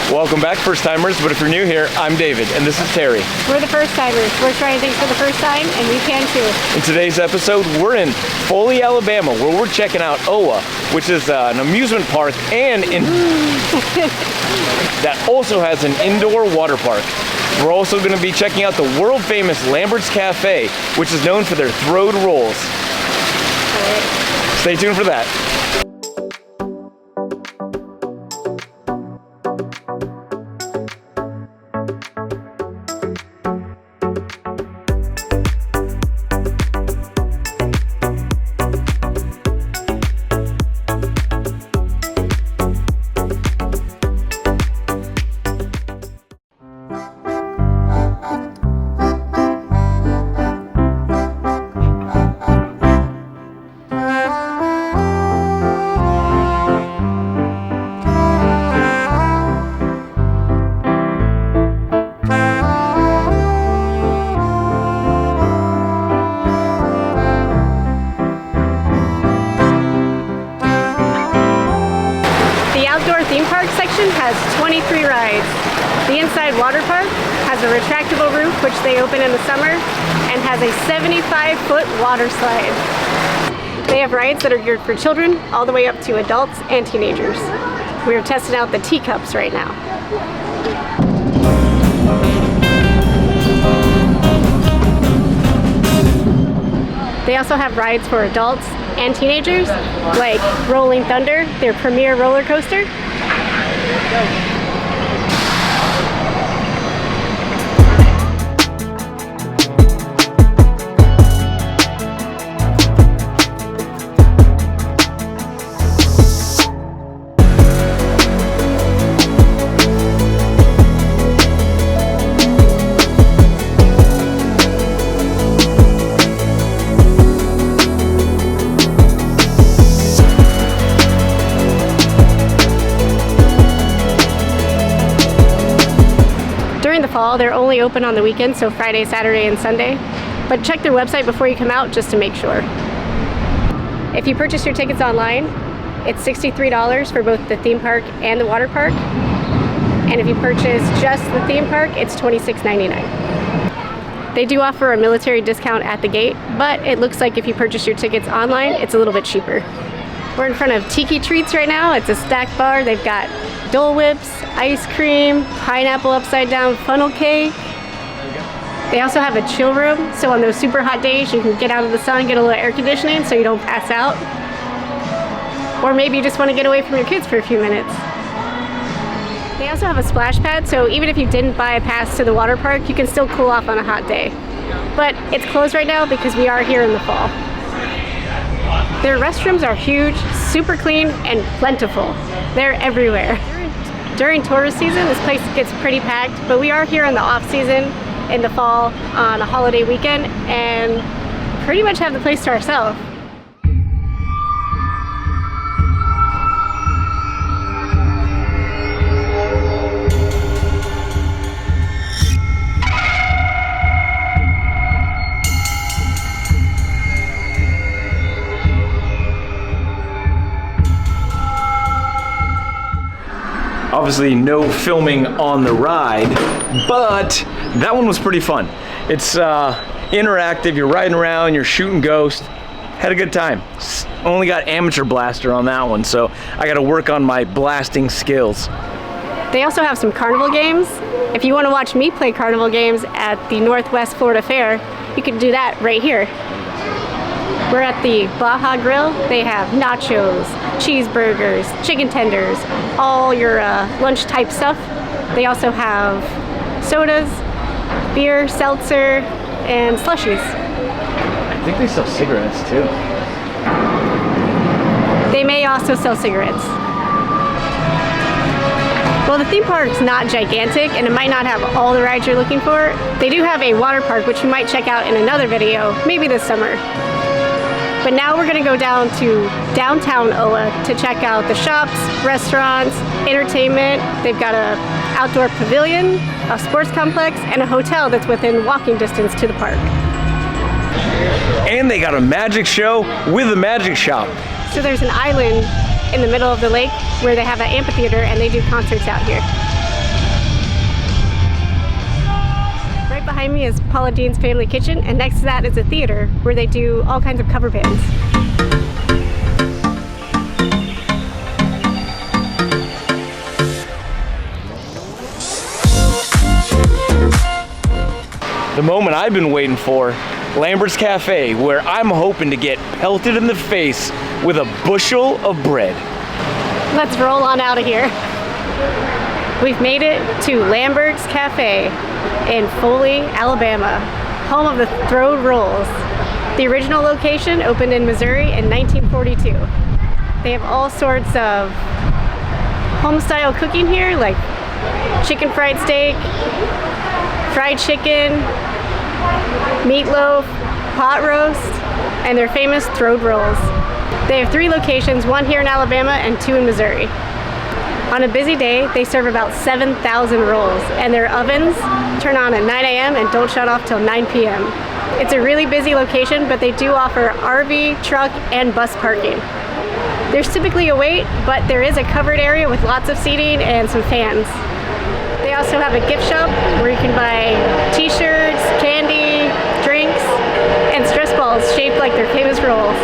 Welcome back, first timers, but if you're new here, I'm David, and this is Terry. We're the first timers. We're trying things for the first time, and you can too. In today's episode, we're in Foley, Alabama, where we're checking out OWA, which is an amusement park and that also has an indoor water park. We're also going to be checking out the world famous Lambert's Cafe, which is known for their throwed rolls. Stay tuned for that. Theme park section has 23 rides. The inside water park has a retractable roof, which they open in the summer, and has a 75-foot water slide. They have rides that are geared for children all the way up to adults and teenagers. We are testing out the teacups right now. They also have rides for adults and teenagers, like Rolling Thunder, their premier roller coaster. During the fall, they're only open on the weekends, so Friday, Saturday, and Sunday. But check their website before you come out just to make sure. If you purchase your tickets online, it's $63 for both the theme park and the water park. And if you purchase just the theme park, it's $26.99. They do offer a military discount at the gate, but it looks like if you purchase your tickets online, it's a little bit cheaper. We're in front of Tiki Treats right now. It's a snack bar. They've got Dole Whips, ice cream, pineapple upside down funnel cake. They also have a chill room, so on those super hot days you can get out of the sun, get a little air conditioning so you don't pass out. Or maybe you just want to get away from your kids for a few minutes. They also have a splash pad, so even if you didn't buy a pass to the water park, you can still cool off on a hot day. But it's closed right now because we are here in the fall. Their restrooms are huge, super clean, and plentiful. They're everywhere. During tourist season, this place gets pretty packed, but we are here in the off season, in the fall, on a holiday weekend, and pretty much have the place to ourselves. Obviously no filming on the ride, but that one was pretty fun. It's interactive, you're riding around, you're shooting ghosts. Had a good time. Only got amateur blaster on that one, so I gotta work on my blasting skills. They also have some carnival games. If you want to watch me play carnival games at the Northwest Florida Fair, you can do that right here. We're at the Baja Grill. They have nachos, cheeseburgers, chicken tenders, all your lunch type stuff. They also have sodas, beer, seltzer, and slushies. I think they sell cigarettes too. They may also sell cigarettes. Well, the theme park's not gigantic and it might not have all the rides you're looking for. They do have a water park, which you might check out in another video, maybe this summer. But now we're gonna go down to downtown OWA to check out the shops, restaurants, entertainment. They've got an outdoor pavilion, a sports complex, and a hotel that's within walking distance to the park. And they got a magic show with a magic shop. So there's an island in the middle of the lake where they have an amphitheater and they do concerts out here. Right behind me is Paula Dean's Family Kitchen, and next to that is a theater where they do all kinds of cover bands. The moment I've been waiting for, Lambert's Cafe, where I'm hoping to get pelted in the face with a bushel of bread. Let's roll on out of here. We've made it to Lambert's Cafe in Foley, Alabama, home of the Throwed Rolls. The original location opened in Missouri in 1942. They have all sorts of home-style cooking here, like chicken fried steak, fried chicken, meatloaf, pot roast, and their famous Throwed Rolls. They have 3 locations, one here in Alabama and 2 in Missouri. On a busy day, they serve about 7,000 rolls, and their ovens turn on at 9 a.m. and don't shut off till 9 p.m. It's a really busy location, but they do offer RV, truck, and bus parking. There's typically a wait, but there is a covered area with lots of seating and some fans. They also have a gift shop where you can buy t-shirts, candy, drinks, and stress balls shaped like their famous rolls.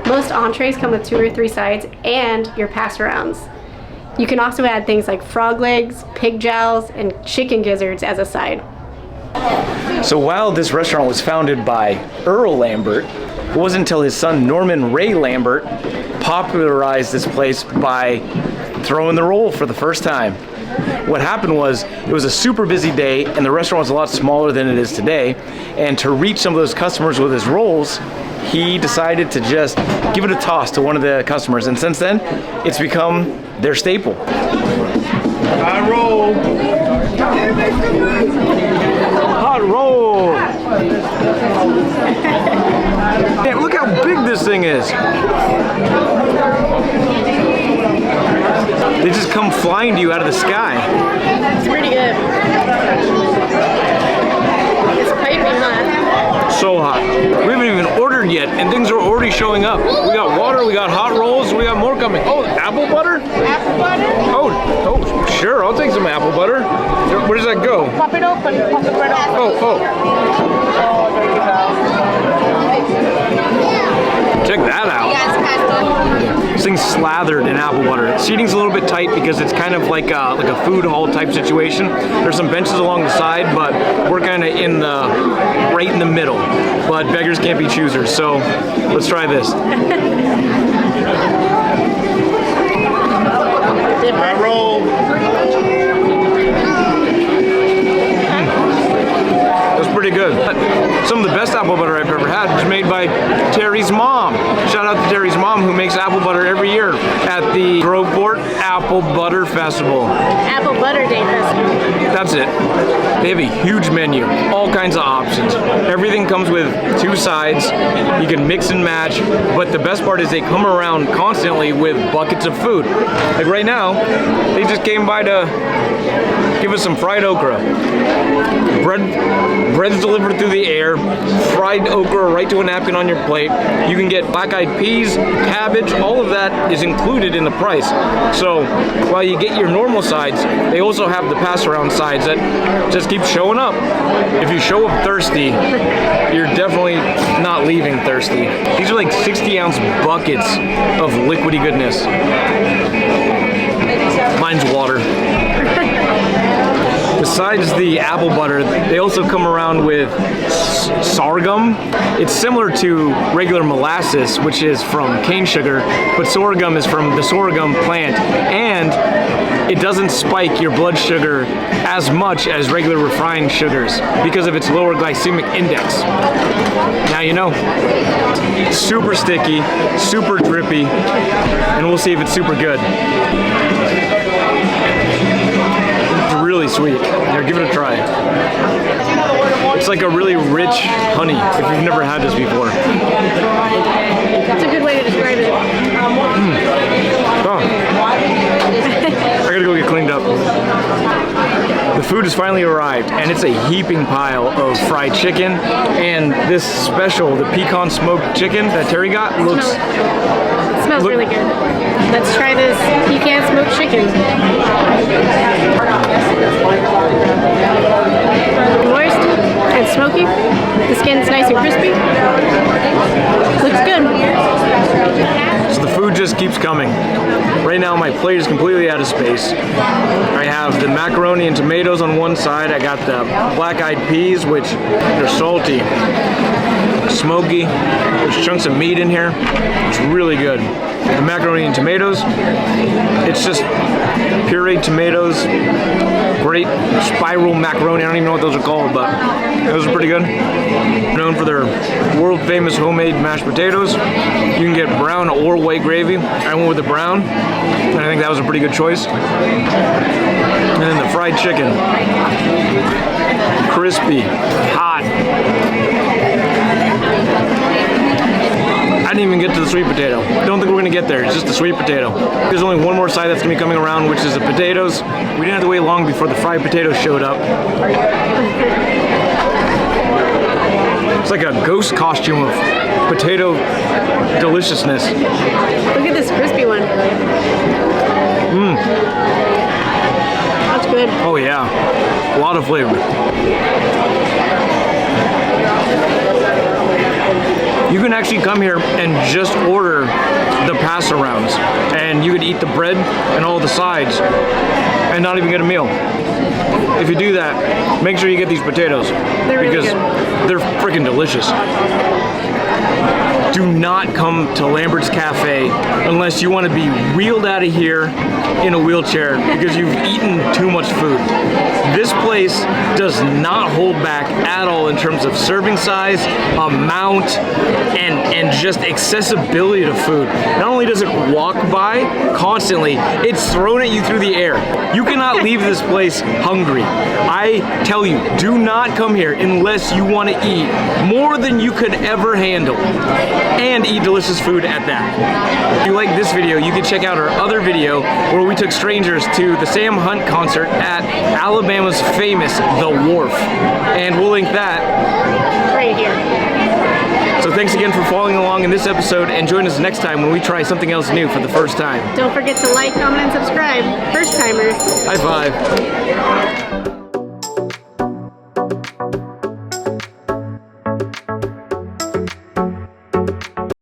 Most entrees come with 2 or 3 sides and your pass-arounds. You can also add things like frog legs, pig jowls, and chicken gizzards as a side. So while this restaurant was founded by Earl Lambert, it wasn't until his son Norman Ray Lambert popularized this place by throwing the roll for the first time. What happened was, it was a super busy day and the restaurant was a lot smaller than it is today, and to reach some of those customers with his rolls, he decided to just give it a toss to one of the customers, and since then it's become their staple. Hot roll. Hot roll. Damn, look how big this thing is. They just come flying to you out of the sky. It's pretty good. It's piping hot. So hot. We haven't even ordered yet, and things are already showing up. We got water, we got hot rolls, we got more coming. Oh, apple butter? Apple butter? Oh, sure, I'll take some apple butter. Where does that go? Pop it open, pop it right open. Oh. Check that out. This thing's slathered in apple butter. Seating's a little bit tight because it's kind of like a food hall type situation. There's some benches along the side, but we're kind of right in the middle. But beggars can't be choosers, so let's try this. Hot roll. That's pretty good. Some of the best apple butter I've ever had was made by Terry's mom. Shout out to Terry's mom, who makes apple butter every year at the Groveport Apple Butter Festival. Apple Butter Day Festival. That's it. They have a huge menu, all kinds of options. Everything comes with 2 sides. You can mix and match, but the best part is they come around constantly with buckets of food. Like right now, they just came by to give us some fried okra. Bread's delivered through the air, fried okra right to a napkin on your plate. You can get black-eyed peas, cabbage, all of that is included in the price. So while you get your normal sides, they also have the pass-around sides that just keep showing up. If you show up thirsty, you're definitely not leaving thirsty. These are like 60-ounce buckets of liquidy goodness. Mine's water. Besides the apple butter, they also come around with sorghum. It's similar to regular molasses, which is from cane sugar, but sorghum is from the sorghum plant, and it doesn't spike your blood sugar as much as regular refined sugars because of its lower glycemic index. Now you know. Super sticky, super drippy, and we'll see if it's super good. Really sweet. Here, give it a try. It's like a really rich honey, if you've never had this before. That's a good way to describe it. Oh. I gotta go get cleaned up. The food has finally arrived, and it's a heaping pile of fried chicken. And this special, the pecan smoked chicken that Terry got, looks... It smells really good. Let's try this pecan smoked chicken. Moist and smoky. The skin's nice and crispy. Looks good. So the food just keeps coming. Right now my plate is completely out of space. I have the macaroni and tomatoes on one side. I got the black-eyed peas, which they're salty, smoky. There's chunks of meat in here. It's really good. The macaroni and tomatoes, it's just pureed tomatoes, great spiral macaroni. I don't even know what those are called, but those are pretty good. Known for their world famous homemade mashed potatoes. You can get brown or white gravy. I went with the brown, and I think that was a pretty good choice. And then the fried chicken, crispy, hot. I didn't even get to the sweet potato. Don't think we're gonna get there, it's just the sweet potato. There's only one more side that's gonna be coming around, which is the potatoes. We didn't have to wait long before the fried potatoes showed up. It's like a ghost costume of potato deliciousness. Look at this crispy one. Mmm. That's good. Oh yeah, a lot of flavor. You can actually come here and just order the pass-arounds, and you could eat the bread and all the sides and not even get a meal. If you do that, make sure you get these potatoes because they're freaking delicious. Do not come to Lambert's Cafe unless you want to be wheeled out of here in a wheelchair because you've eaten too much food. This place does not hold back at all in terms of serving size, amount, and just accessibility to food. Not only does it walk by constantly, it's thrown at you through the air. You cannot leave this place hungry. I tell you, do not come here unless you want to eat more than you could ever handle. And eat delicious food at that. If you like this video, you can check out our other video where we took strangers to the Sam Hunt concert at Alabama's famous The Wharf. And we'll link that Right here. So thanks again for following along in this episode, and join us next time when we try something else new for the first time. Don't forget to like, comment, and subscribe. First timers. High five.